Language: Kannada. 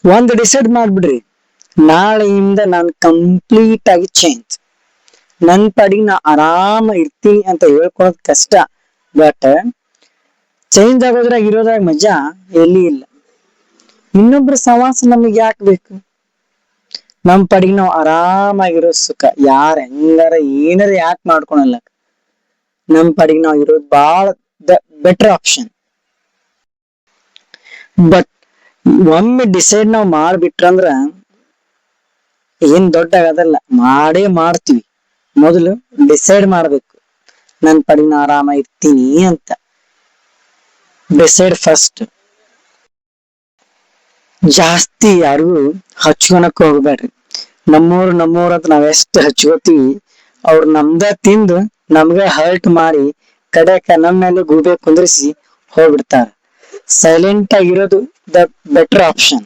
ಒಂದ್ ಡಿಸೈಡ್ ಮಾಡ್ಬಿಡ್ರಿ, ನಾಳೆಯಿಂದ ನಾನು ಕಂಪ್ಲೀಟ್ ಆಗಿ ಚೇಂಜ್. ನನ್ ಪಾಡಿಗೆ ನಾ ಆರಾಮ ಇರ್ತೀನಿ ಅಂತ ಹೇಳ್ಕೊಳೋದ್ ಕಷ್ಟ. ಬಟ್ ಚೇಂಜ್ ಆಗೋದ್ರಾಗ ಇರೋದ್ರಾಗ ಮಜಾ ಎಲ್ಲಿ ಇಲ್ಲ. ಇನ್ನೊಬ್ರ ಸವಾಸ ನಮಗ್ ಯಾಕೆ ಬೇಕು? ನಮ್ ಪಾಡಿಗೆ ನಾವು ಆರಾಮಾಗಿರೋ ಸುಖ ಯಾರ ಹೆಂಗಾರ ಏನಾರ ಯಾಕೆ ಮಾಡ್ಕೊಳಲ್ಲ. ನಮ್ ಪಾಡಿಗೆ ನಾವ್ ಇರೋದು ಬಹಳ ಬೆಟರ್ ಆಪ್ಷನ್. ಬಟ್ ಒಮ್ಮೆ ಡಿಸೈಡ್ ನಾವ್ ಮಾಡ್ಬಿಟ್ರಂದ್ರ ಏನ್ ದೊಡ್ಡ ಆಗದಲ್ಲ, ಮಾಡೇ ಮಾಡ್ತೀವಿ. ಮೊದಲು ಡಿಸೈಡ್ ಮಾಡ್ಬೇಕು, ನನ್ ಪಾಡಿಗೆ ನಾ ಆರಾಮ ಇರ್ತೀನಿ ಅಂತ. Decide first. ಜಾಸ್ತಿ ಯಾರಿಗೂ ಹಚ್ಕೊಳಕ್ ಹೋಗ್ಬೇಡ್ರಿ. ನಮ್ಮೂರ್ ಅಂತ ನಾವ್ ಎಷ್ಟ್ ಹಚ್ಕೋತೀವಿ, ಅವ್ರ ನಮ್ದ ತಿಂದು ನಮ್ಗ ಹರ್ಟ್ ಮಾಡಿ ಕಡೆಕ ನಮ್ಮ ಮೇಲೆ ಗೂಬೆ ಕುಂದ್ರಿಸಿ ಹೋಗ್ಬಿಡ್ತಾರ. ಸೈಲೆಂಟ್ ಆಗಿರೋದು ದ ಬೆಟರ್ ಆಪ್ಷನ್.